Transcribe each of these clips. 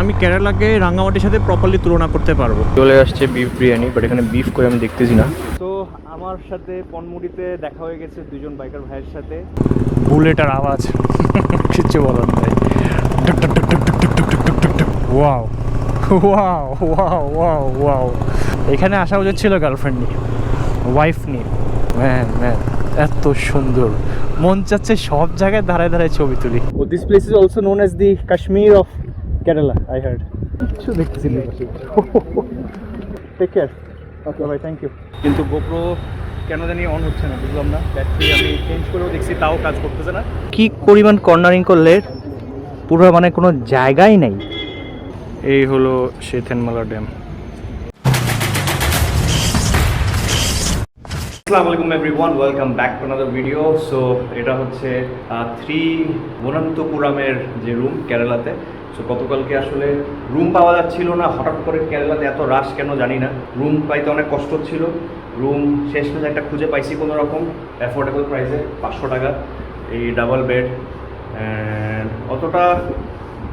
আমি কেরালাকে রাঙ্গামাটির সাথে প্রপারলি তুলনা করতে পারবো। চলে আসছে বিফ বিরিয়ানি, বাট এখানে বিফ করে আমি দেখতেছি না। তো আমার সাথে পনমুড়িতে দেখা হয়ে গেছে দুজন বাইকার ভাইয়ের সাথে। বুলেটের আওয়াজ কিচ্ছু বলার নাই। Wow wow wow wow wow. এখানে আসা উচিত ছিল গার্লফ্রেন্ড নিয়ে, ওয়াইফ নিয়ে। ম্যান ম্যান, এত সুন্দর, মন চাচ্ছে সব জায়গায় দাঁড়ায় দাঁড়ায় ছবি তুলি। Oh this place is also known as the Kashmir of Kerala, I heard. কিছু দেখতেছি না। Take care. ওকে ভাই, থ্যাংক ইউ। কিন্তু গোপ্রো কেন জানি অন হচ্ছে না, বুঝলাম না। ব্যাটারি আমি চেঞ্জ করেও দেখছি, তাও কাজ করতেছে না। কি পরিমাণ কর্নারিং করলে পুরো মানে কোনো জায়গাই নেই। এই হলো সেই থেনমালা ড্যাম। আসসালামু আলাইকুম everyone, welcome back to another video. So এটা হচ্ছে থিরুবনন্তপুরমের যে রুম কেরালাতে। সো গতকালকে আসলে রুম পাওয়া যাচ্ছিল না, হঠাৎ করে কেরালাতে এত রাশ কেন জানি না, রুম পাইতে অনেক কষ্ট ছিল। রুম শেষমেশ একটা খুঁজে পাইছি কোনো রকম অ্যাফোর্ডেবল প্রাইসে, 500 টাকা, এই ডাবল বেড। অ্যান্ড অতটা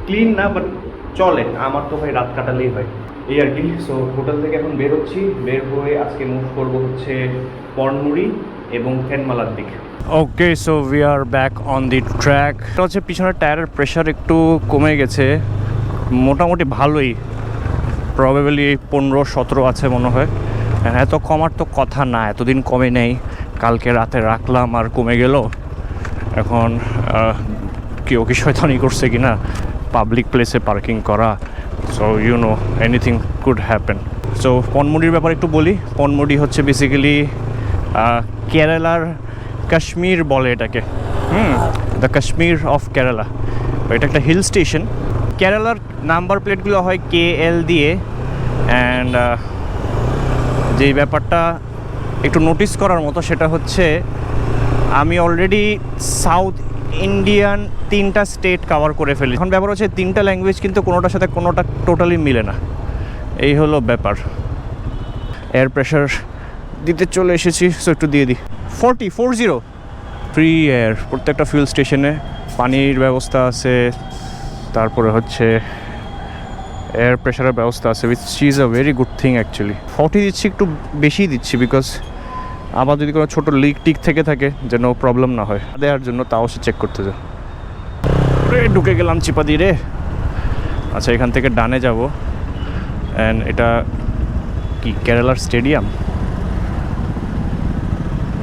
ক্লিন না, বাট চলে, আমার তো ভাই রাত কাটালেই হয়, এই আর কি। সো হোটেল থেকে এখন বের হচ্ছি, বের হয়ে আজকে মুভ করবো হচ্ছে পনমুড়ি এবং থেনমালার দিকে। Okay, so we are back on the track. এটা হচ্ছে পিছনের টায়ারের প্রেশার একটু কমে গেছে, মোটামুটি ভালোই, প্রবাবলি 15-17 আছে মনে হয়। এত কমার তো কথা না, এতদিন কমে নেই, কালকে রাতে রাখলাম আর কমে গেল। এখন কেউ কি শয়তানি করছে কিনা পাবলিক প্লেসে পার্কিং করা, so you know anything could happen. So পনমুড়ির ব্যাপারে একটু বলি। পনমুড়ি হচ্ছে বেসিক্যালি কেরালার কাশ্মীর বলে এটাকে, দ্য কাশ্মীর অফ কেরালা। এটা একটা হিল স্টেশন। কেরালার নাম্বার প্লেটগুলো হয় KL দিয়ে। অ্যান্ড যেই ব্যাপারটা একটু নোটিস করার মতো সেটা হচ্ছে আমি অলরেডি সাউথ ইন্ডিয়ান 3টা স্টেট কভার করে ফেলি। এখন ব্যাপার হচ্ছে 3টা ল্যাঙ্গুয়েজ কিন্তু কোনোটার সাথে কোনোটা টোটালি মিলে না, এই হলো ব্যাপার। এয়ার প্রেশার দিতে চলে এসেছি, সো একটু দিয়ে দিই। 40 ফ্রি এয়ার প্রত্যেকটা ফিউল স্টেশনে, পানির ব্যবস্থা আছে, তারপরে হচ্ছে এয়ার প্রেশারের ব্যবস্থা আছে, which is a very good thing actually. 40 দিচ্ছি, একটু বেশি দিচ্ছি, বিকজ আবার যদি কোনো ছোটো লিক টিক থেকে থাকে যেন প্রবলেম না হয় দেওয়ার জন্য, তাও সে চেক করতে যায়। ঢুকে গেলাম চিপা দিয়ে রে। আচ্ছা, এখান থেকে ডানে যাব। অ্যান্ড এটা কি কেরালার স্টেডিয়াম?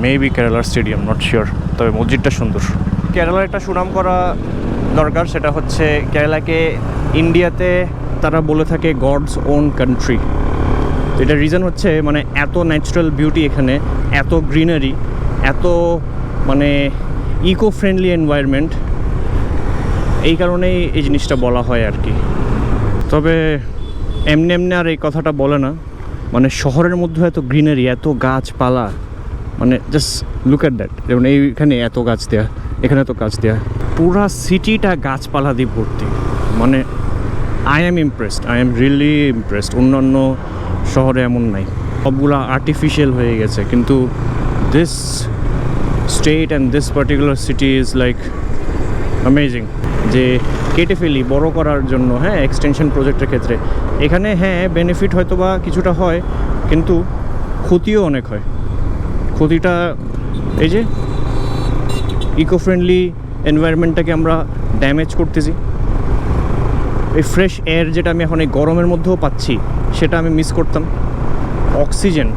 মেবি কেরালার স্টেডিয়াম, নট শিওর, তবে মসজিদটা সুন্দর। কেরালার একটা সুনাম করা দরকার, সেটা হচ্ছে কেরালাকে ইন্ডিয়াতে তারা বলে থাকে গডস ওন কান্ট্রি। এটার রিজন হচ্ছে মানে এত ন্যাচারাল বিউটি এখানে, এত গ্রিনারি, এত মানে ইকো ফ্রেন্ডলি এনভায়রনমেন্ট, এই কারণেই এই জিনিসটা বলা হয় আর কি। তবে এমনি এমনি আর এই কথাটা বলে না, মানে শহরের মধ্যে এত গ্রিনারি, এত গাছপালা, মানে জাস্ট লুক অ্যাট দ্যাট। যেমন এইখানে এত গাছ দেয়া, এখানে এত গাছ দেয়া, পুরা সিটিটা গাছপালা দিয়ে ভর্তি। মানে আই এম রিয়েলি ইমপ্রেসড। অন্যান্য শহরে এমন নাই, সবগুলো আর্টিফিশিয়াল হয়ে গেছে, কিন্তু this state and this particular city is like amazing. যে কেটে ফেলি বড় করার জন্য, হ্যাঁ, এক্সটেনশন প্রজেক্টের ক্ষেত্রে এখানে হ্যাঁ বেনিফিট হয়তো বা কিছুটা হয়, কিন্তু ক্ষতিও অনেক হয়। ক্ষতিটা এই যে ইকো ফ্রেন্ডলি এনভায়রনমেন্টটাকে আমরা ড্যামেজ করতেছি। এই ফ্রেশ এয়ার যেটা আমি এখন এই গরমের মধ্যেও পাচ্ছি, সেটা আমি মিস করতাম। অক্সিজেন,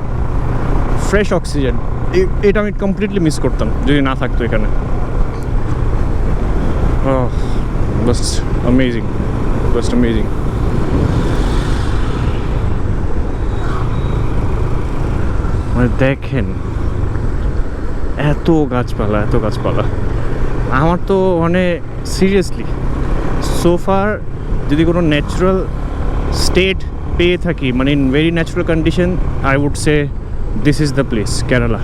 ফ্রেশ অক্সিজেন, এটা আমি কমপ্লিটলি মিস করতাম যদি না থাকতো এখানে। Just amazing, just amazing. মানে দেখেন এত গাছপালা, এত গাছপালা। আমার তো মানে সিরিয়াসলি সোফার যদি কোনো ন্যাচারাল স্টেট পেয়ে থাকি, মানে in very natural condition, I would say this is the place, Kerala.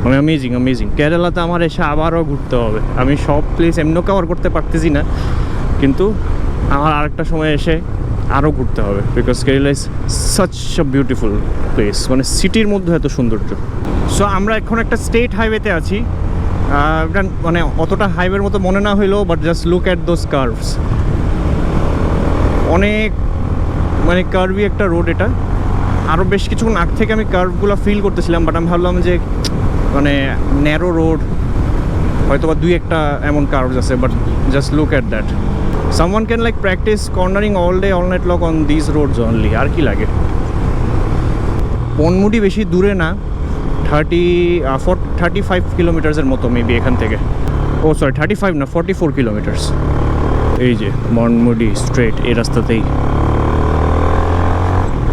মানে অ্যামেজিং অ্যামেজিং। কেরালাতে আমার এসে আবারও ঘুরতে হবে। আমি সব প্লেস এমনিও কভার করতে পারতেছি না, কিন্তু আমার আরেকটা সময় এসে আরও ঘুরতে হবে, because Kerala is such a beautiful place. মানে সিটির মধ্যে এত সৌন্দর্য। সো আমরা এখন একটা স্টেট হাইওয়েতে আছি। মানে অতটা হাইওয়ের মতো মনে না হইলেও, but just look at those curves. অনেক মানে কার্ভি একটা রোড এটা। আরও বেশ কিছুক্ষণ আগ থেকে আমি কার্ভগুলো ফিল করতেছিলাম, বাট আমি ভাবলাম যে মানে ন্যারো রোড হয়তো বা দুই একটা এমন কার্ভস আছে, but just look at that. Someone can like practice cornering all day all night long on this roads only. আর কি লাগে? পনমুডি বেশি দূরে না, 35 কিলোমিটার্সের মতো মেবি এখান থেকে। ও সরি 35 না, 44 কিলোমিটার্স। এই যে পনমুডি স্ট্রেট এই রাস্তাতেই।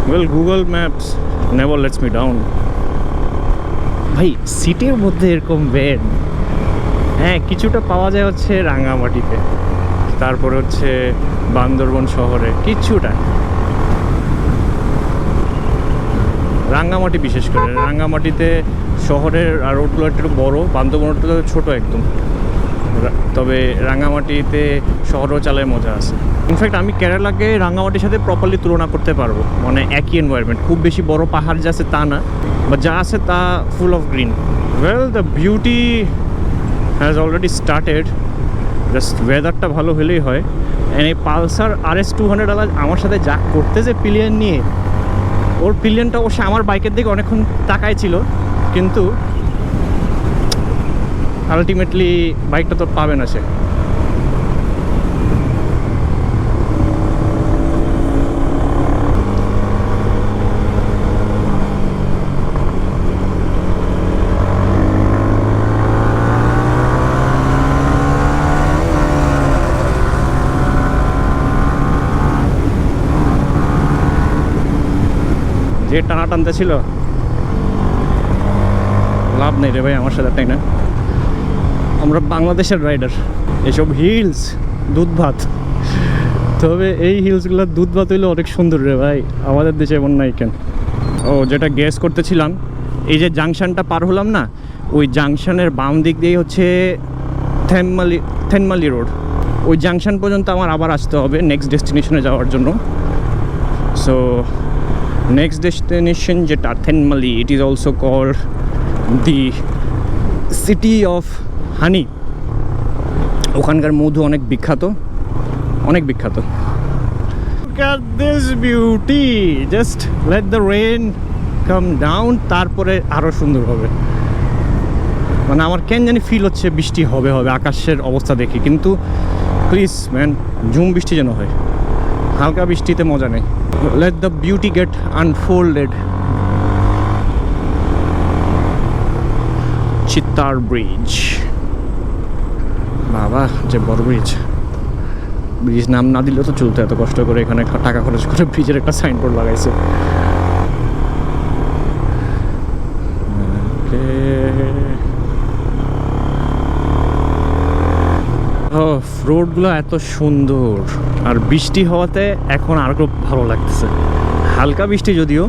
Well, Google maps never let's me down. ভাই সিটির মধ্যে এরকম বেড, হ্যাঁ কিছুটা পাওয়া যায় হচ্ছে রাঙামাটিতে, তারপরে হচ্ছে বান্দরবন শহরে কিছুটা। রাঙামাটি বিশেষ করে, রাঙামাটিতে শহরের রোডগুলো একটু বড়, বান্দরবনটা তো ছোটো একদম। তবে রাঙামাটিতে শহরও চালায় মজা আছে। ইনফ্যাক্ট আমি কেরালাকে রাঙামাটির সাথে প্রপারলি তুলনা করতে পারবো, মানে একই এনভায়রনমেন্ট। খুব বেশি বড় পাহাড় যে আছে তা না, বা যা আছে তা full of green. Well, the beauty has already started, just ওয়েদারটা ভালো হলেই হয়। অ্যান্ড এই পালসার RS 200 আমার সাথে যা করতে যে পিলিয়ন নিয়ে, ওর পিলিয়নটা অবশ্যই আমার বাইকের দিকে অনেকক্ষণ তাকায় ছিল, কিন্তু আলটিমেটলি বাইকটা তো পাবে না সে। যে টানা টানতে ছিল লাভ নেই রে ভাই আমার সাথে, তাই না? আমরা বাংলাদেশের রাইডার, এসব হিলস দুধ ভাত। তবে এই হিলসগুলোর দুধ ভাত হইলে অনেক সুন্দর রে ভাই, আমাদের দেশে এমন নাই কেন? ও যেটা গেস করতেছিলাম, এই যে জাংশনটা পার হলাম না, ওই জাংশনের বাম দিক দিয়ে হচ্ছে থেনমালি রোড। ওই জাংশন পর্যন্ত আমার আবার আসতে হবে নেক্সট ডেস্টিনেশনে যাওয়ার জন্য। সো নেক্সট ডেস্টিনেশন যেটা Thenmala, it is also called the city of honey. ওখানকার মধু অনেক বিখ্যাত, অনেক বিখ্যাত। Look at this beauty, just let the rain come down, তারপরে আরও সুন্দর হবে। মানে আমার কেন জানি ফিল হচ্ছে বৃষ্টি হবে হবে আকাশের অবস্থা দেখি, কিন্তু প্লিজ ম্যান ঝুম বৃষ্টি যেন হয়, হালকা বৃষ্টিতে মজা নেই। Let the beauty get unfolded. Chittar bridge, বাবা যে বড় ব্রিজ। ব্রিজ নাম না দিলেও তো চলতো, এত কষ্ট করে এখানে টাকা খরচ করে ব্রিজের একটা সাইনবোর্ড লাগাইছে। রোডগুলো এত সুন্দর, আর বৃষ্টি হওয়াতে এখন আরও খুব ভালো লাগতেছে। হালকা বৃষ্টি যদিও,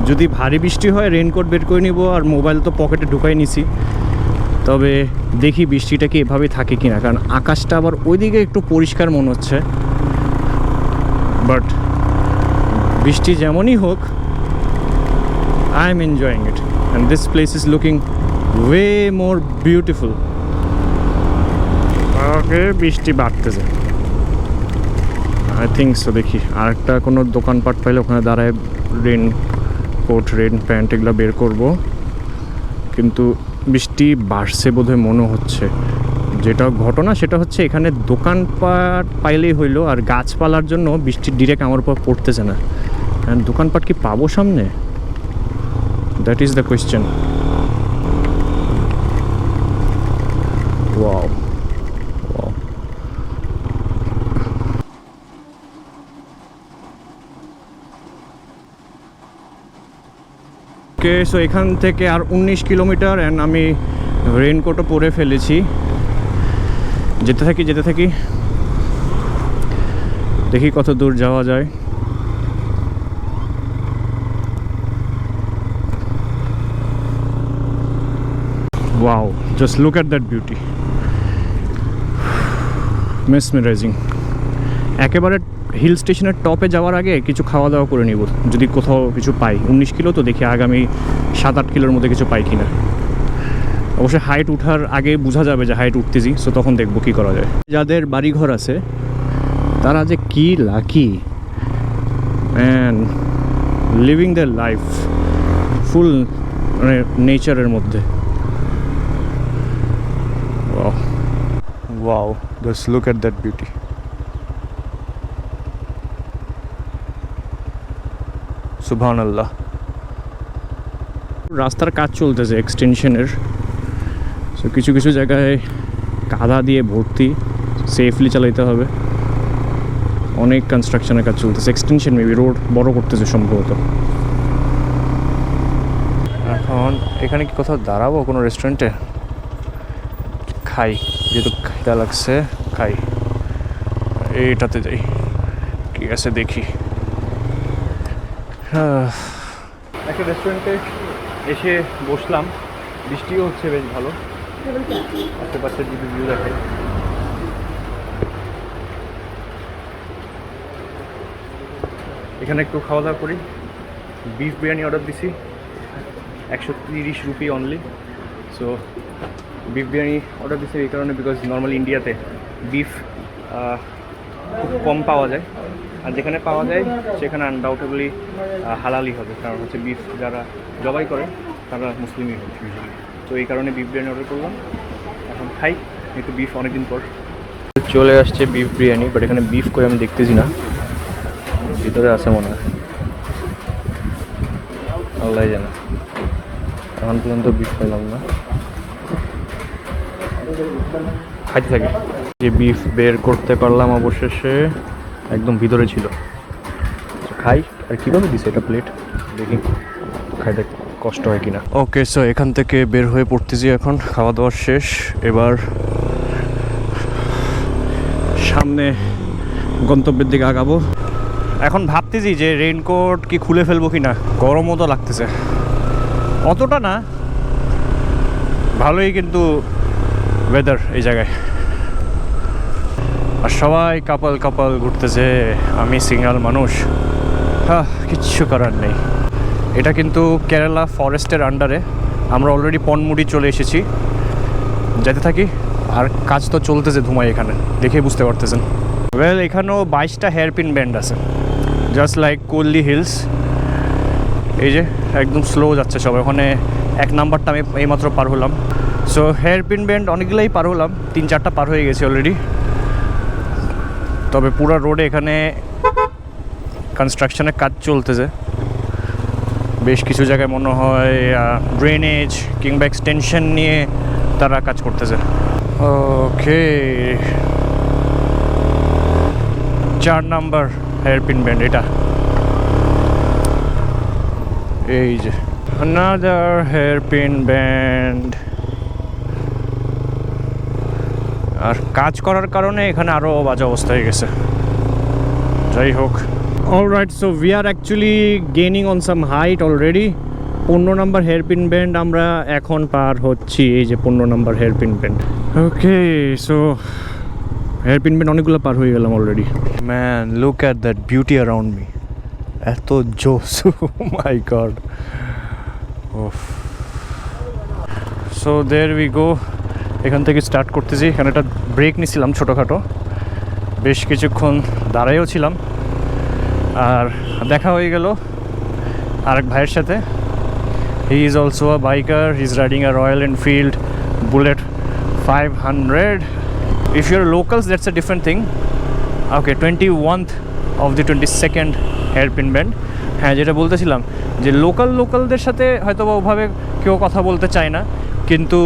যদি ভারী বৃষ্টি হয় রেইনকোট বের করে নিব, আর মোবাইল তো পকেটে ঢুকাই নিছি। তবে দেখি বৃষ্টিটা কি এভাবে থাকে কিনা, কারণ আকাশটা আবার ওইদিকে একটু পরিষ্কার মনে হচ্ছে। বাট বৃষ্টি যেমনই হোক, I am enjoying it, and this place is looking way more beautiful. Okay, বৃষ্টি বাড়তেছে আই থিঙ্ক সো। দেখি আর একটা কোনো দোকানপাট পাইলে ওখানে দাঁড়ায় রেন কোট, রেন প্যান্ট এগুলো বের করব। কিন্তু বৃষ্টি বাড়ছে বোধহয় মনে হচ্ছে। যেটা ঘটনা সেটা হচ্ছে এখানে দোকানপাট পাইলেই হইলো, আর গাছপালার জন্য বৃষ্টি ডিরেক্ট আমার উপর পড়তেছে না। অ্যান্ড দোকানপাট কি পাবো সামনে? That is the question. Wow, okay, so এখান থেকে আর 19 কিলোমিটার, অ্যান্ড আমি রেনকোটও পরে ফেলেছি। যেতে থাকি দেখি কত দূর যাওয়া যায়। Wow, just look at that beauty, mesmerising. একেবারে হিল স্টেশনের টপে যাওয়ার আগে কিছু খাওয়া দাওয়া করে নিব, যদি কোথাও কিছু পাই। 19 কিলো তো, দেখি আগামী 7-8 কিলোর মধ্যে কিছু পাই কিনা। অবশ্যই হাইট উঠার আগে বোঝা যাবে যে হাইট উঠতেছি, সো তখন দেখবো কী করা যায়। যাদের বাড়িঘর আছে তারা যে কি lucky, man living the life ফুল মানে নেচারের মধ্যে। Wow, just look at that beauty. সুবহানাল্লাহ। রাস্তার কাজ চলতেছে এক্সটেনশনের, সো কিছু কিছু জায়গায় কাদা দিয়ে ভর্তি, সেফলি চালাইতে হবে। অনেক কনস্ট্রাকশনের কাজ চলতেছে, এক্সটেনশন মেবি রোড বড় করতেছে সম্ভবত। এখন এখানে কি কোথাও দাঁড়াবো কোনো রেস্টুরেন্টে? খাই, যেহেতু খিদা লাগছে খাই। এইটাতে যাই, কি আছে দেখি। একটা রেস্টুরেন্টে এসে বসলাম, বৃষ্টিও হচ্ছে বেশ ভালো, আশেপাশের যদি ভিউ দেখে। এখানে একটু খাওয়া দাওয়া করি। বিফ বিরিয়ানি অর্ডার দিছি, 130 rupee only. So beef biryani order দিছি এই কারণে, বিকজ নর্মালি ইন্ডিয়াতে বিফ খুব কম পাওয়া যায়, আর যেখানে পাওয়া যায় সেখানে আনডাউটেবলি হালালি হবে, কারণ হচ্ছে বিফ যারা জবাই করে তারা মুসলিমই হবে ইউজুয়ালি। তো এই কারণে বিফ বিরিয়ানি অর্ডার করলাম, এখন খাই একটু বিফ অনেকদিন পর। চলে আসছে বিফ বিরিয়ানি, বাট এখানে বিফ করে আমি দেখতেছি না, ভিতরে আছে মনে হয়, আল্লাহ জানে। এখন পর্যন্ত বিফ পেলাম না, খাইতে থাকি। যে বিফ বের করতে পারলাম অবশেষে, একদম ভিতরে ছিল। খাই। আর কীভাবে দিছে এটা প্লেট, দেখি খাইতে কষ্ট হয় কিনা। ওকে, সো এখান থেকে বের হয়ে পড়তেছি এখন, খাওয়া দাওয়া শেষ। এবার সামনে গন্তব্যের দিকে আগাবো। এখন ভাবতেছি যে রেইনকোট কি খুলে ফেলবো কি না, গরমও তো লাগতেছে, অতটা না, ভালোই কিন্তু ওয়েদার এই জায়গায়। আর সবাই কাপল কাপল ঘুরতেছে, আমি সিঙ্গেল মানুষ, কিচ্ছু করার নেই। এটা কিন্তু কেরালা ফরেস্টের আন্ডারে। আমরা অলরেডি পনমুড়ি চলে এসেছি, যেতে থাকি। আর কাজ তো চলতেছে ধুমাই, এখানে দেখে বুঝতে পারতেছেন। ওয়েল, এখানেও 22টা হেয়ারপিন ব্যান্ড আছে, জাস্ট লাইক কোল্লি হিলস। এই যে একদম স্লো যাচ্ছে সব। ওখানে 1 নাম্বারটা আমি এইমাত্র পার হলাম। সো হেয়ারপিন ব্যান্ড অনেকগুলোই পার হলাম, 3-4টা পার হয়ে গেছে অলরেডি। তবে পুরো রোডে এখানে কনস্ট্রাকশনের কাজ চলতেছে, বেশ কিছু জায়গায় মনে হয় ড্রেনেজ কিংবা এক্সটেনশন নিয়ে তারা কাজ করতেছে। ওকে, 4 নাম্বার হেয়ারপিন ব্যান্ড এটা। এই যে another hairpin band। আর কাজ করার কারণে এখানে আরও বাজে অবস্থা হয়ে গেছে। যাই হোক, alright, so we are actually gaining on some height already. 15 number hairpin bend আমরা এখন পার হচ্ছি, এই যে 15 number hairpin bend. Okay, so hairpin bend অনেকগুলো পার হয়ে গেলাম already. Man, look at that beauty around me, এত জোস, my god. So there we go. এখান থেকে স্টার্ট করতেছি। এখানে একটা ব্রেক নিয়েছিলাম ছোটোখাটো, বেশ কিছুক্ষণ দাঁড়াইও ছিলাম। আর দেখা হয়ে গেল আরেক ভাইয়ের সাথে। He is also a biker, he is riding a royal Enfield bullet 500। If your locals, that's a different thing. Okay, 21th of the 22nd hairpin band. হ্যাঁ, যেটা বলতেছিলাম যে লোকালদের সাথে হয়তো ওভাবে কেউ কথা বলতে চায় না, কিন্তু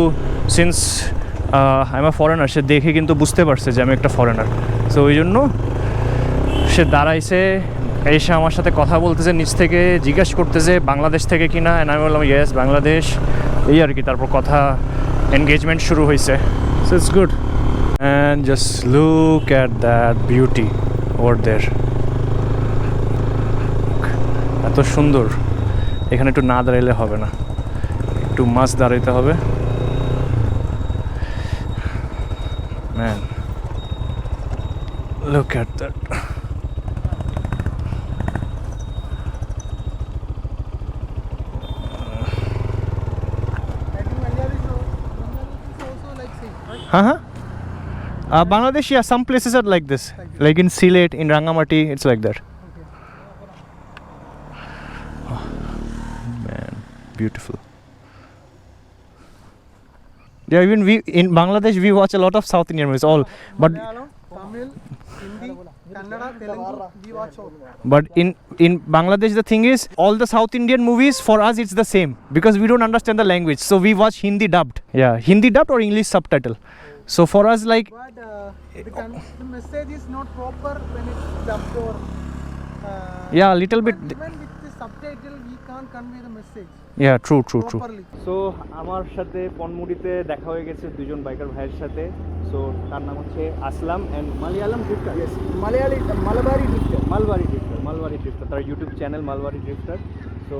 since I am a foreigner, সে দেখে কিন্তু বুঝতে পারছে যে আমি একটা ফরেনার। সো ওই জন্য সে দাঁড়াইছে, এসে আমার সাথে কথা বলতেছে, নিচ থেকে জিজ্ঞাসা করতেছে বাংলাদেশ থেকে কিনা। অ্যান্ড আমি বললাম ইয়েস, বাংলাদেশ, এই আর কি। তারপর কথা এনগেজমেন্ট শুরু হয়েছে। So it's good. And just look at that beauty over there, এত সুন্দর। এখানে একটু না দাঁড়াইলে হবে না, একটু মাস্ট দাঁড়াইতে হবে। Man, look at that. Bangladesh, yeah, some places are like this. Like in Sylhet, in Rangamati, it's like that. beautiful. Yeah, even we in Bangladesh we watch a lot of South Indian movies, all, but Malayalam, Tamil, Hindi, Kannada, Telugu, we watch all. but in Bangladesh the thing is all the South Indian movies for us it's the same because we don't understand the language, so we watch Hindi dubbed. Yeah, Hindi dubbed or English subtitle. So for us like But the message is not proper when it's dubbed or. yeah, a little bit. But even with the subtitle, we can't convey the message Yeah, true. properly. So আমার সাথে পনমুড়িতে দেখা হয়ে গেছে দুজন biker ভাইয়ের সাথে। So তার নাম হচ্ছে আসলাম অ্যান্ড মালয়ালম ড্রিফটার, মালবারি ড্রিফটার, তার YouTube channel Malabari drifter. So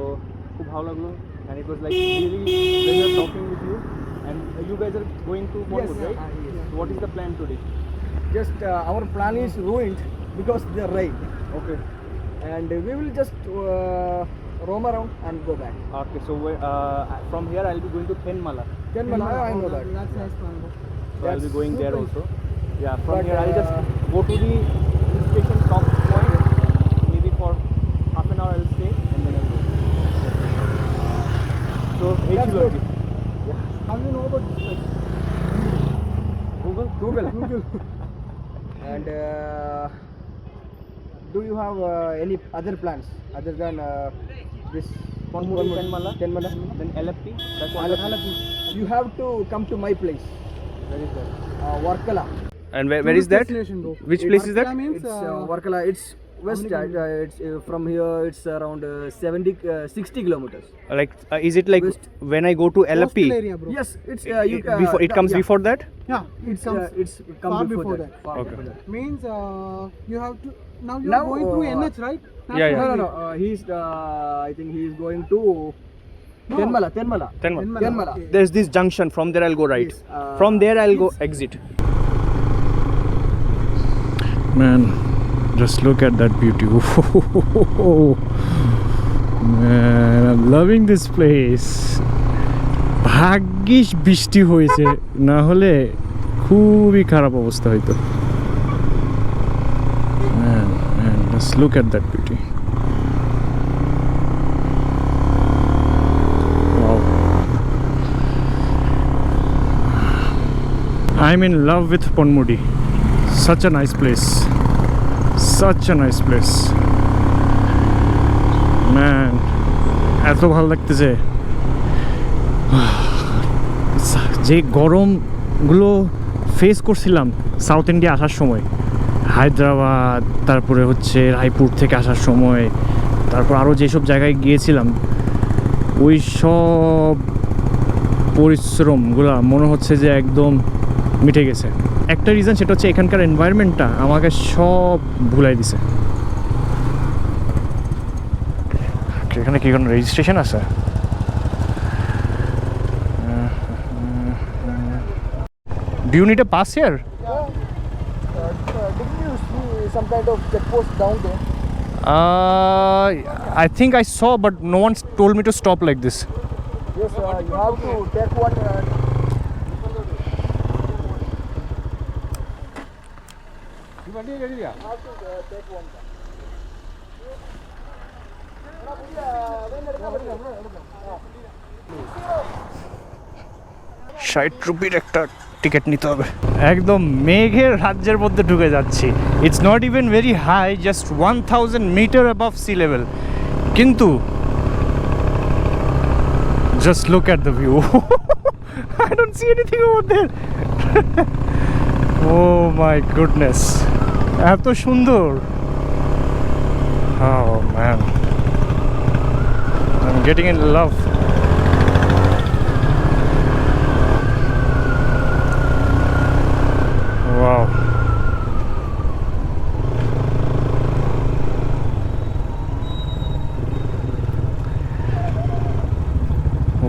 খুব ভালো লাগলো and it was like really pleasure talking with you and you guys are going to Ponmudi, right? What is the plan today? Just our plan is ruined because the rain. Okay And we will just roam around and go back. Okay so from here I will be going to Tenmala. Tenmala, I know that. That's nice plan. So I'll be That's going there good. also. Yeah, from But, here I'll just go to the hill station top point. Maybe for half an hour I'll stay and then I'll go. So hey That's chilo good. How do you know about this place? Google. And do you have any other plans other than this Ponmudi, Tenmala, Tenmala? then LFP. That's all. You have to come to my place. Where is that? Varkala. And where is that? Destination, bro. Which place is that? Varkala means It's Varkala. It's west. It's from here. It's around 60 kilometers. Like is it like West. when I go to LFP? coastal area, bro. Yes, it's you. Before it comes yeah. before that? Yeah, it comes It's come far before before that. that. Far Okay. before that. means you have to now you Now, are going through NH, right? Yeah, yeah. National No. highway. He's. I think he is going to No. Tenmala. Tenmala. Tenmala. Okay. There's this junction. From there I'll go right. Yes, From there I'll go exit. Man, just look at that beauty. Man, I'm loving this place. ভাগ্যিস বৃষ্টি হয়েছে, না হলে খুবই খারাপ অবস্থা হইতো। Man, just look at that beauty. Wow. I'm in love with Ponmudi. Such a nice place. Such a nice place. Man, এত ভালো লাগতেছে। যে গরমগুলো ফেস করছিলাম সাউথ ইন্ডিয়া আসার সময়, হায়দ্রাবাদ, তারপরে হচ্ছে রায়পুর থেকে আসার সময়, তারপর আরও যেসব জায়গায় গিয়েছিলাম, ওই সব পরিশ্রমগুলো মনে হচ্ছে যে একদম মিটে গেছে। একটা রিজন, সেটা হচ্ছে এখানকার এনভায়রনমেন্টটা আমাকে সব ভুলাই দিছে। এখানে কি কোনো রেজিস্ট্রেশন আছে? Do you need a pass here? Didn't you see some kind of checkpost down there? I think I saw, but no one told me to stop like this. Yes, you have to take one. ₹60 একটা ticket নিতে হবে। একদম মেঘের রাজ্যের মধ্যে ঢুকে যাচ্ছি। It's not even very high, just 1000 metre above sea level, কিন্তু just look at the view. I don't see anything over there. Oh my goodness, এত সুন্দর। Oh man, I'm getting in love. Wow.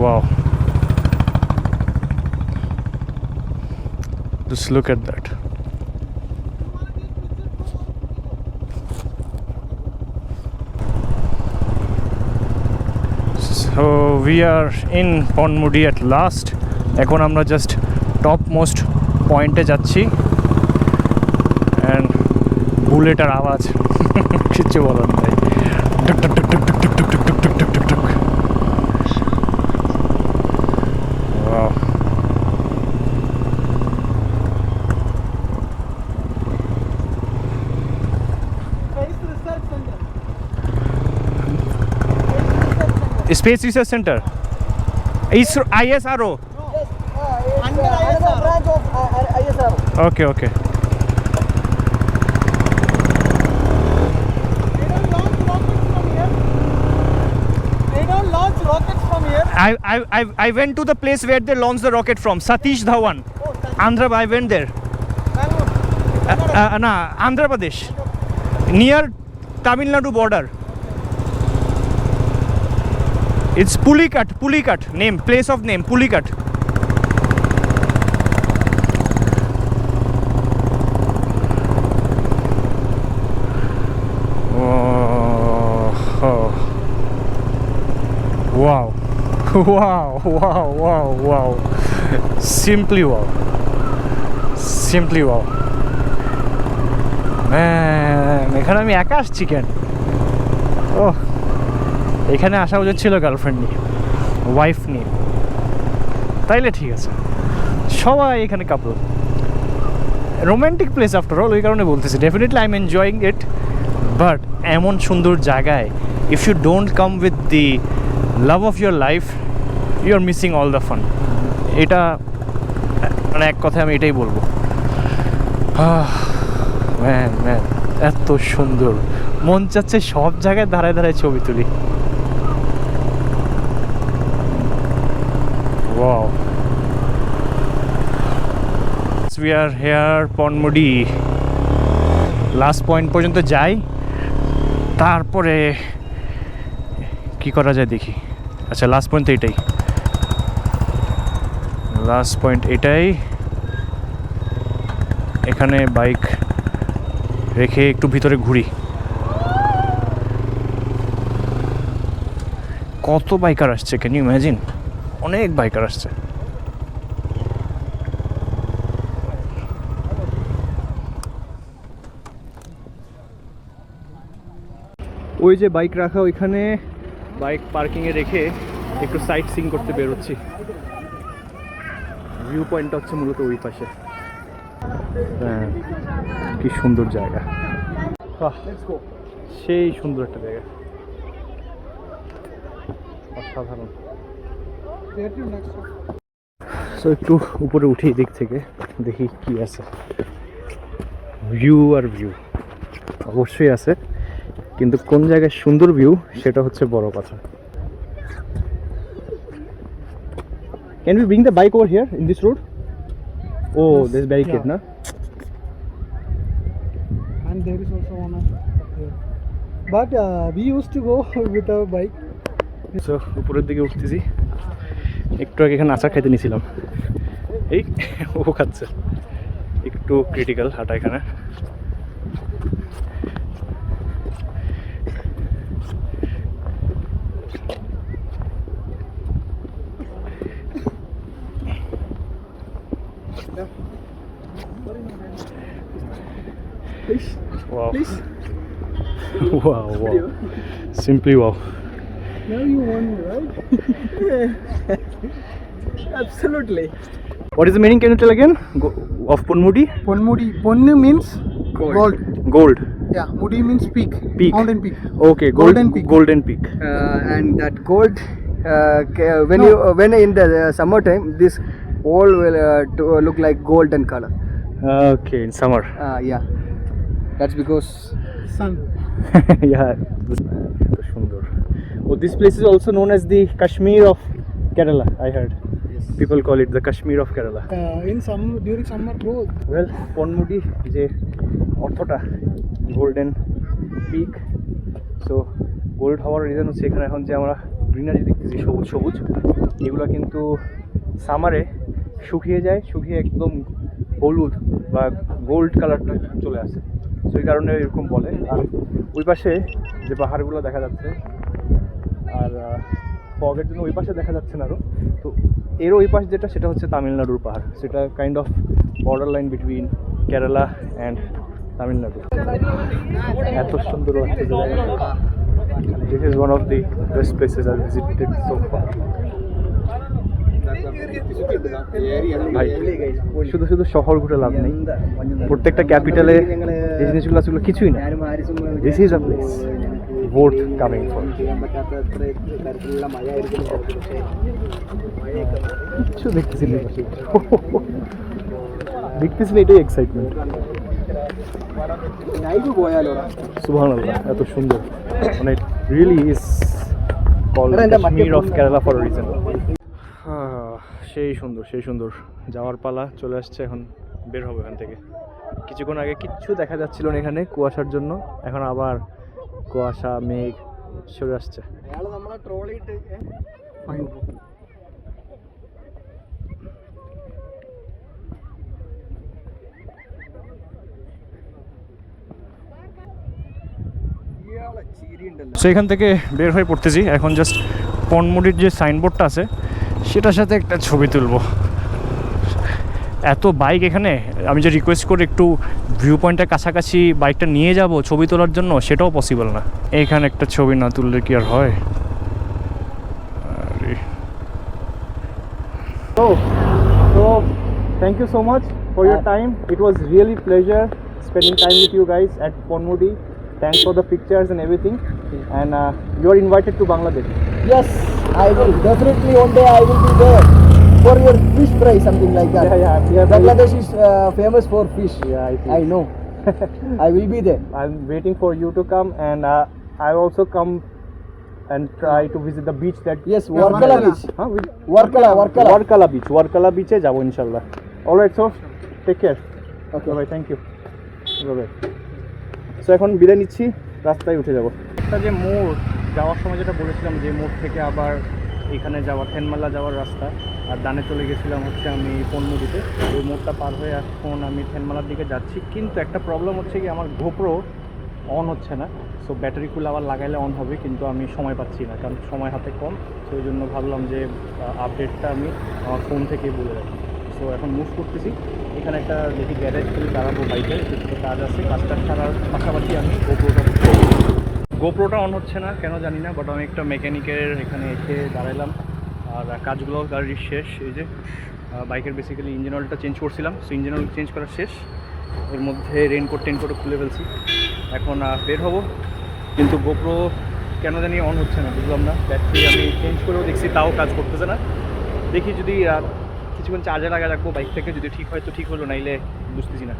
Wow. Just look at that. So we are in Ponmudi at last. এখন আমরা just top most পয়েন্টে যাচ্ছি, and বুলেটের আওয়াজ কিচ্ছু বলার নাই। টুক টুক টুক টুক টুক টুক টুক টুক টুক টুক টুক টুক। Space Research Center. ISRO. Under Another branch of ISRO. Okay, okay. They don't launch rockets from here. I went to the place where they launched the rocket from. Satish Dhawan. Andhra, I went there. Bangalore. Andhra Pradesh. Near Tamil Nadu border. It's Pulikat name, place of name, Pulikat. Oh. Wow. Wow. Simply wow. Man, এখানে আমি একা আসছি কেন? ওহ, এখানে আসা উচিত ছিল girlfriend নিয়ে, ওয়াইফ নিয়ে, তাইলে ঠিক আছে। সবাই এখানে couple, romantic place after all, ওই কারণে বলতেছি। Definitely I am enjoying it, but এমন সুন্দর জায়গায় if you don't come with the love of your life, you are missing all the fun. এটা মানে এক কথায় আমি এটাই বলবো। ম্যান এত সুন্দর, মন চাচ্ছে সব জায়গায় দাঁড়ায় দাঁড়ায় ছবি তুলি। Wow. So we are here, Ponmudi. Last point পর্যন্ত যাই, তারপরে কি করা যায় দেখি। আচ্ছা, লাস্ট পয়েন্ট তো এটাই, লাস্ট পয়েন্ট এটাই। এখানে বাইক রেখে একটু ভিতরে ঘুরি। কত বাইকার আসছে, ক্যান ইউ ইমাজিন? অনেক বাইকার আসছে। ওই যে বাইক রাখা, ওইখানে বাইক পার্কিংয়ে রেখে একটু সাইট সিইং করতে বেরোচ্ছি। ভিউ পয়েন্টটা হচ্ছে মূলত ওই পাশে। হ্যাঁ, কি সুন্দর জায়গা, সেই সুন্দর একটা জায়গা, অসাধারণ। সো একটু উপরে উঠি দিক থেকে, দেখি কি আছে। ভিউ আর ভিউ অবশ্যই আছে, কিন্তু কোন জায়গায় সুন্দর ভিউ সেটা হচ্ছে বড় কথা। Can we bring the bike over here in this road? Oh, Yes, there's barricade, yeah. na? And there is also one here. But we used to go with our bike. So উপরের দিকে উঠতেছি। একটু আগে এখানে আচার খাইতে নিয়েছিলাম, এই ও খাচ্ছে। একটু ক্রিটিক্যাল হাঁটা এখানে। Wow. Wow. Simply wow. Now you won, right? Absolutely. What is the meaning? Can you tell again? Of Ponmudi? Ponmudi. Ponnu means gold. Gold. Yeah. Mudi means peak. Peak. Mountain peak. Okay. Golden peak. Golden peak. And that gold, when in the summertime, this all will look like golden color. Okay. In summer. Yeah, that's because Sun. Yeah. সুন্দর. Oh, this place is also known as the Kashmir of Kerala. I heard. yes. People call it the Kashmir of Kerala. During summer, both. Well, Ponmudi যে অর্থটা golden pick. So gold হওয়ার reason হচ্ছে এখানে এখন যে আমরা greenery দেখতেছি, সবুজ সবুজ, এগুলো কিন্তু সামারে শুকিয়ে যায়, শুকিয়ে একদম হলুদ বা গোল্ড কালারটা চলে আসে। সো এই কারণে এরকম বলে। আর ওই পাশে যে পাহাড়গুলো দেখা যাচ্ছে, আর ফগের জন্য ওই পাশে দেখা যাচ্ছে না আরও, তো এর ওই পাশ যেটা সেটা হচ্ছে তামিলনাড়ুর পাহাড়। সেটা kind of border line between Kerala and Tamil Nadu. এত সুন্দর হচ্ছে জায়গাটা। This is one of the best places I visited so far. ভাই, শুধু শুধু শহর ঘুরে লাভ নেই, প্রত্যেকটা ক্যাপিটালে যে জিনিসগুলো আছে ওগুলো কিছুই না। This is a place, worth coming for. কিছু দেখতেছি না দেখতেছি না, এটাই এক্সাইটমেন্ট। সুবহানাল্লাহ, এত সুন্দর, মানে really is called Kashmir of Kerala for a reason. সেই সুন্দর, সেই সুন্দর। যাওয়ার পালা চলে আসছে, এখন বের হবে এখান থেকে। কিছুক্ষণ আগে কিচ্ছু দেখা যাচ্ছিল না এখানে কুয়াশার জন্য, এখন আবার কুয়াশা মেঘ সরে আসছে। সো এখান থেকে বের হয়ে পড়তেছি এখন। জাস্ট পনমুডির যে সাইনবোর্ডটা আছে সেটার সাথে একটা ছবি তুলবো। এত বাইক এখানে, আমি যে রিকোয়েস্ট করে একটু ভিউ পয়েন্টের কাছাকাছি বাইকটা নিয়ে যাব ছবি তোলার জন্য, সেটাও পসিবল না। এইখানে একটা ছবি না তুললে কি আর হয়? So thank you so much for your time. It was really pleasure spending time with you guys at Ponmudi. Thanks for the pictures and everything. And you are invited to Bangladesh. Yes, I will definitely one day I will be there for your fish fry, something like that. Yeah. Bangladesh is famous for fish. Yeah, I think. I know. I will be there. I'm waiting for you to come, and I also come and try to visit the beach that. Yes, Varkala beach. Huh? Varkala beach. Varkala beach এ যাবো ইনশাআল্লাহ। Alright, so take care. Okay. Bye, thank you. Bye. So এখন বিদায় নিচ্ছি, রাস্তায় উঠে যাব। একটা যে মোড় যাওয়ার সময় যেটা বলেছিলাম, যে মোড় থেকে আবার এখানে যাওয়ার থেনমালা যাওয়ার রাস্তা, আর ডানে চলে গেছিলাম হচ্ছে আমি পনমুদিতে। ওই মোড়টা পার হয়ে এখন আমি থেনমালার দিকে যাচ্ছি। কিন্তু একটা প্রবলেম হচ্ছে কি, আমার গোপ্রো অন হচ্ছে না। সো ব্যাটারি ফুল আবার লাগাইলে অন হবে, কিন্তু আমি সময় পাচ্ছি না, কারণ সময় হাতে কম। তো ওই জন্য ভাবলাম যে আপডেটটা আমি আমার ফোন থেকে বলে রাখি। সো এখন মুভ করতেছি। এখানে একটা দেখি গ্যারেজ খুলে দাঁড়াবো, বাইকের কিছু কাজ আছে, কাজটা ছাড়ার পাশাপাশি আমি গোপ্রোটা অন হচ্ছে না কেন জানি না, বাট আমি একটা মেকানিকের এখানে এসে দাঁড়ালাম। আর কাজগুলো গাড়ির শেষ। এই যে বাইকের বেসিক্যালি ইঞ্জিন অয়েলটা চেঞ্জ করছিলাম, সো ইঞ্জিন অয়েল চেঞ্জ করা শেষ। এর মধ্যে টেনকোটও খুলে ফেলছি। এখন বের হব, কিন্তু গোপ্রো কেন জানি অন হচ্ছে না, বুঝলাম না। ব্যাটারি আমি চেঞ্জ করেও দেখছি, তাও কাজ করতেছে না। দেখি যদি কিছুক্ষণ চার্জে লাগা রাখবো বাইক থেকে, যদি ঠিক হয় তো ঠিক হলো, নাইলে বুঝতেছি না।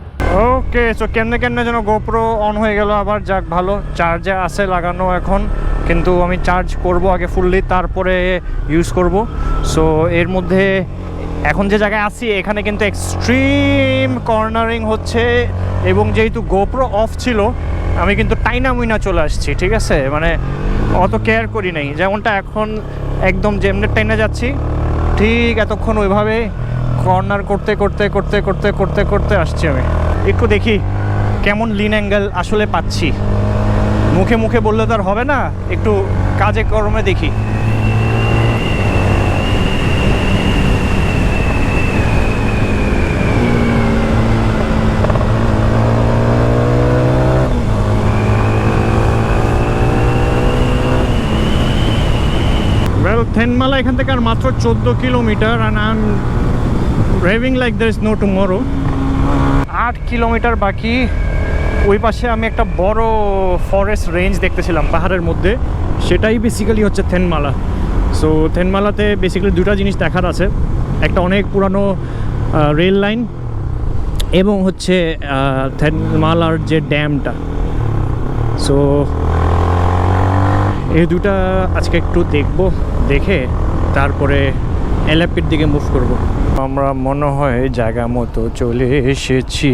ওকে, সো কেমনে যেন গোপ্রো অন হয়ে গেল আবার। যাক ভালো, চার্জে আছে লাগানো এখন, কিন্তু আমি চার্জ করব আগে ফুললি, তারপরে ইউজ করব। সো এর মধ্যে এখন যে জায়গায় আছি এখানে কিন্তু এক্সট্রিম কর্নারিং হচ্ছে, এবং যেহেতু গোপ্রো অফ ছিল আমি কিন্তু টাইনা মুইনা চলে আসছি, ঠিক আছে? মানে অত কেয়ার করি নাই, যেমনটা এখন একদম যেমনে টাইনা যাচ্ছি ঠিক এতক্ষণ ওইভাবে কর্নার করতে আসছি আমি। একটু দেখি কেমন লিন অ্যাঙ্গেল আসলে পাচ্ছি। মুখে বললে তো আর হবে না, একটু কাজে কর্মে দেখি। থেনমালা এখান থেকে আর মাত্র 14 kilometre, and I'm raving like there is no tomorrow. 8 kilometre বাকি। ওই পাশে আমি একটা বড় ফরেস্ট রেঞ্জ দেখতেছিলাম পাহাড়ের মধ্যে, সেটাই বেসিক্যালি হচ্ছে থেনমালা। সো থেনমালাতে বেসিক্যালি দুটা জিনিস দেখার আছে, একটা অনেক পুরানো রেল লাইন, এবং হচ্ছে থেনমালার যে ড্যামটা। সো এই দুটা আজকে একটু দেখবো, দেখে তারপরে এলাপির দিকে মুভ করব। আমরা মনে হয় জায়গা মতো চলে এসেছি।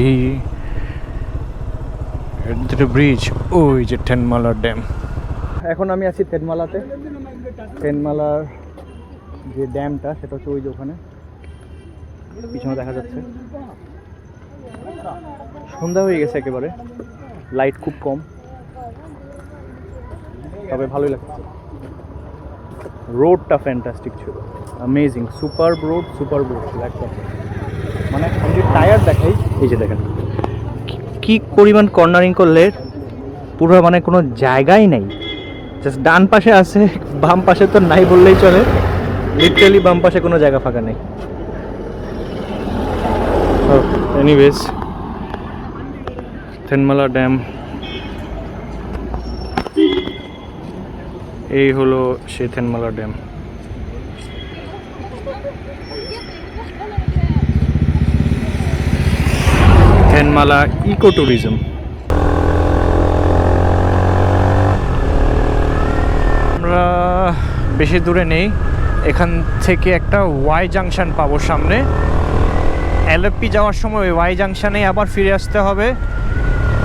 ব্রিজ, ওই যে থেনমালার ড্যাম। এখন আমি আছি থেনমালাতে। থেনমালার যে ড্যামটা সেটা হচ্ছে ওই যে ওখানে পিছনে দেখা যাচ্ছে। সন্ধ্যা হয়ে গেছে একেবারে, লাইট খুব কম, তবে ভালোই লাগছে। রোডটা ফ্যান্টাস্টিক ছিল, অ্যামেজিং, সুপার রোড ছিল একদম। মানে আমি যদি টায়ার দেখাই, এই যে দেখেন কি পরিমাণ কর্নারিং করলে পুরো মানে কোনো জায়গাই নেই। জাস্ট ডান পাশে আছে, বাম পাশে তো নাই বললেই চলে, লিটারালি বাম পাশে কোনো জায়গা ফাঁকা নেই। এনিওয়েজ, থেনমালা ড্যাম এই হলো সেই Thenmala dam. Thenmala eco tourism. আমরা বেশি দূরে নেই, এখান থেকে একটা ওয়াই জাংশন পাবো সামনে। এলএপি যাওয়ার সময় ওই ওয়াই জাংশনে আবার ফিরে আসতে হবে,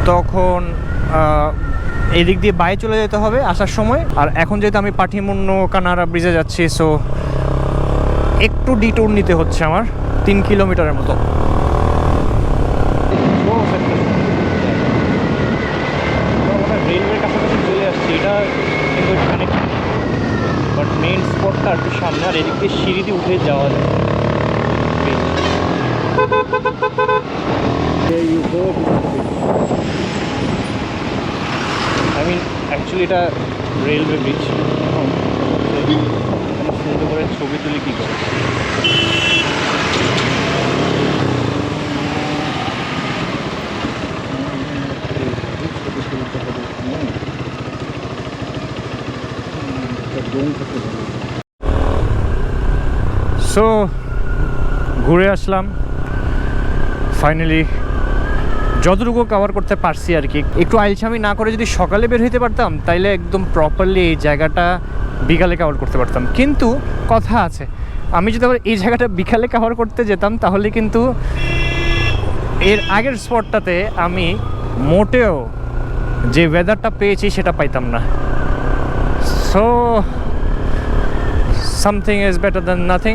তখন এদিক দিয়ে বাইরে চলে যেতে হবে আসার সময়। আর এখন যেহেতু আমি পাঠিমুন্ন কানাড়া ব্রিজে যাচ্ছি, সো একটু ডিটুর নিতে হচ্ছে আমার 3 কিলোমিটারের মতো। রেলওয়ের কাছাকাছি চলে আসছি, এটা কিন্তু কানেক্ট, বাট মেইন স্পটটা একটু সামনে, আর এদিক দিয়ে সিঁড়ি দিয়ে উঠে যাওয়া যায়। আই মিন অ্যাকচুয়ালি এটা রেলওয়ে ব্রিজ। সুন্দর করে ছবি তুলি কী করে। সো ঘুরে আসলাম ফাইনালি, যতটুকু কভার করতে পারছি আর কি। একটু আইলছামি না করে যদি সকালে বের হইতে পারতাম, তাইলে একদম প্রপারলি এই জায়গাটা বিকালে কভার করতে পারতাম। কিন্তু কথা আছে, আমি যদি আবার এই জায়গাটা বিকালে কভার করতে যেতাম, তাহলে কিন্তু এর আগের স্পটটাতে আমি মোটেও যে ওয়েদারটা পেয়েছি সেটা পাইতাম না। So something is better than nothing,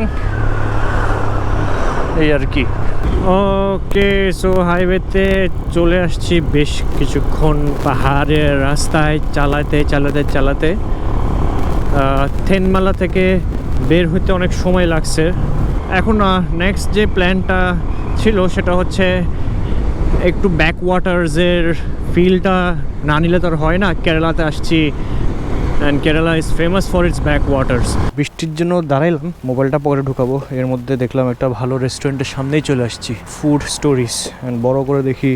এই আর কি। ওকে, সো হাইওয়েতে চলে আসছি বেশ কিছুক্ষণ পাহাড়ের রাস্তায় চালাতে। থেনমালা থেকে বের হইতে অনেক সময় লাগছে। এখন নেক্সট যে প্ল্যানটা ছিল সেটা হচ্ছে একটু ব্যাকওয়াটার্সের ফিলটা না নিলে তো আর হয় না। কেরালাতে আসছি, and Kerala is famous for its backwaters. বৃষ্টির জন্য দাঁড়াইলাম, মোবাইলটা পরে ঢুকাবো, এর মধ্যে দেখলাম একটা ভালো রেস্টুরেন্টের সামনেই চলে আসছি, ফুড স্টোরিজ। অ্যান্ড বড় করে দেখি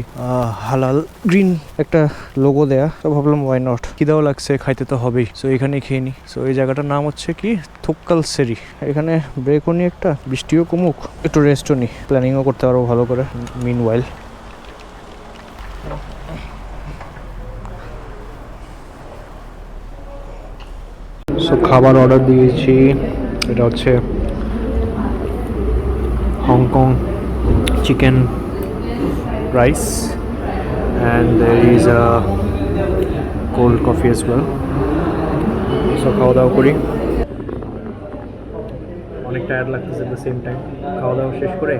হালাল গ্রিন একটা লোগো দেয়া, তো ভাবলাম ওয়াই নট, খিদাও লাগছে, খাইতে তো হবেই, সো এখানেই খেয়ে নিই। সো এই জায়গাটার নাম হচ্ছে কি থুক্কাল সেরি। এখানে ব্রেকও নিই, একটা বৃষ্টিও কমুক, একটু রেস্টও নিই, প্ল্যানিংও করতে পারবো ভালো করে মিন ওয়াইল। সো খাবার অর্ডার দিয়েছি, এটা হচ্ছে Hong Kong chicken rice and there is a cold coffee as well. So খাওয়া দাওয়া করি, অনেক টায়ার্ড লাগতেছে এট দ্য সেম টাইম। খাওয়া দাওয়া শেষ করে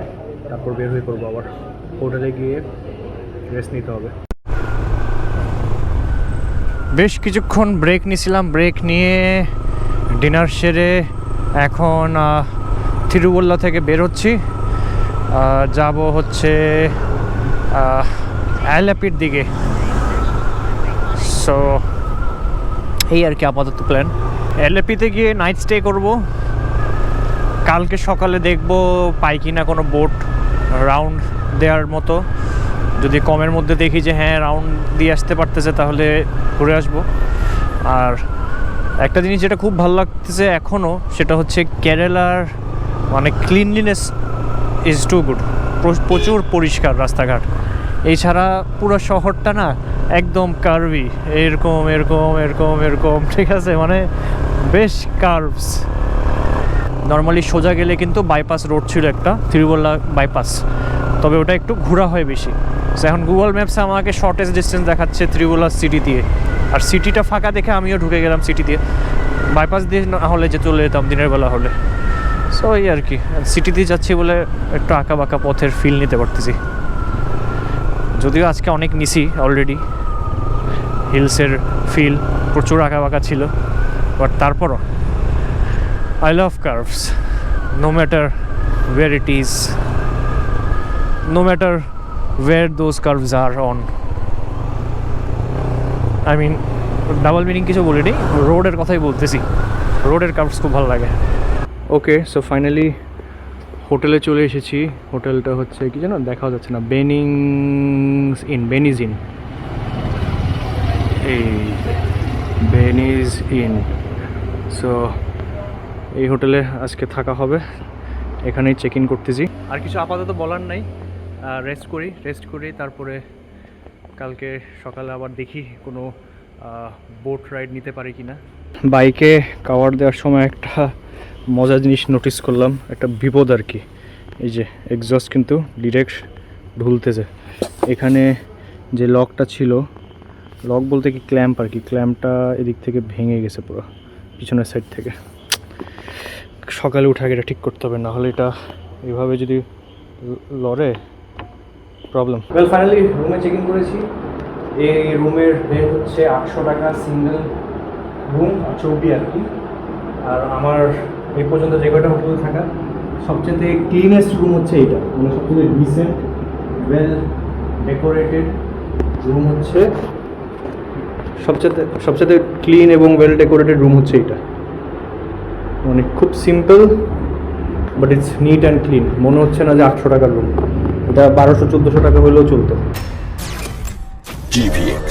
তারপর বের হয়ে পড়বো, আবার হোটেলে গিয়ে রেস্ট নিতে হবে। বেশ কিছুক্ষণ ব্রেক নিয়েছিলাম, ব্রেক নিয়ে ডিনার সেরে এখন থিরুবল্লা থেকে বের হচ্ছি, যাব হচ্ছে অ্যালাপির দিকে। সো এই আর কি আপাতত প্ল্যান। অ্যালাপিতে গিয়ে নাইট স্টে করব, কালকে সকালে দেখব পাই কি না কোনো বোট রাউন্ড দেওয়ার মতো। যদি কমের মধ্যে দেখি যে হ্যাঁ রাউন্ড দিয়ে আসতে পারতেছে, তাহলে ঘুরে আসবো। আর একটা জিনিস যেটা খুব ভালো লাগতেছে এখনও, সেটা হচ্ছে কেরালার মানে ক্লিনলিনেস ইজ টু গুড, প্রচুর পরিষ্কার রাস্তাঘাট। এছাড়া পুরো শহরটা না একদম কার্ভি, এরকম এরকম এরকম এরকম, ঠিক আছে, মানে বেশ কার্ভস। নর্মালি সোজা গেলে কিন্তু বাইপাস রোড ছিল একটা, থিরুবল্লা বাইপাস, তবে ওটা একটু ঘোরা হয় বেশি। সো এখন গুগল ম্যাপসে আমাকে শর্টেস্ট ডিস্টেন্স দেখাচ্ছে থিরুবল্লা সিটি দিয়ে, আর সিটিটা ফাঁকা দেখে আমিও ঢুকে গেলাম সিটি দিয়ে। বাইপাস দিয়ে না হলে যে চলে যেতাম দিনের বেলা হলে। সো এই আর কি, সিটি দিয়ে যাচ্ছি বলে একটু আঁকা বাঁকা পথের ফিল নিতে পারতেছি, যদিও আজকে অনেক নিছি অলরেডি। হিলসের ফিল প্রচুর আঁকা বাঁকা ছিল, বাট তারপরও I love curves, no matter where it is, no matter where those curves are on. I mean, double meaning কিছু বলিনি, রোডের কথাই বলতেছি, রোডের কার্ভস খুব ভালো লাগে। ওকে, সো ফাইনালি হোটেলে চলে এসেছি। হোটেলটা হচ্ছে কি জানো, দেখা যাচ্ছে না, বেনিজ ইন, এই বেনিজ ইন। সো এই হোটেলে আজকে থাকা হবে, এখানেই চেক ইন করতেছি। আর কিছু আপাতত বলার নাই, রেস্ট করি তারপরে কালকে সকালে আবার দেখি কোনো বোট রাইড নিতে পারি কিনা। বাইকে কাভার দেওয়ার সময় একটা মজার জিনিস নোটিস করলাম, একটা বিপদ আর কি। এই যে এক্সস্ট কিন্তু ডিরেক্ট ঢুলতেছে। এখানে যে লকটা ছিল, লক বলতে কি ক্ল্যাম্প আর কি, ক্ল্যাম্পটা এদিক থেকে ভেঙে গেছে পুরো পিছনের সাইড থেকে। সকালে উঠে আগে এটা ঠিক করতে হবে, নাহলে এটা এইভাবে যদি লড়ে প্রবলেম। ওয়েল ফাইনালি রুমে চেক ইন করেছি। এই রুমের রেন্ট হচ্ছে 800 টাকা সিঙ্গেল রুম, চৌকি আর কি। আর আমার এই পর্যন্ত যে কয়টা হোটেলে থাকা সবচেয়ে ক্লিনেস্ট রুম হচ্ছে এইটা, মানে সবচেয়ে রিসেন্ট ওয়েল ডেকোরেটেড রুম হচ্ছে, সবচেয়ে ক্লিন এবং ওয়েল ডেকোরেটেড রুম হচ্ছে এইটা। মানে খুব simple but it's neat and clean. মনে হচ্ছে না যে 800 টাকার রুম, এটা 1200-1400 টাকা হলেও চলতো। GPX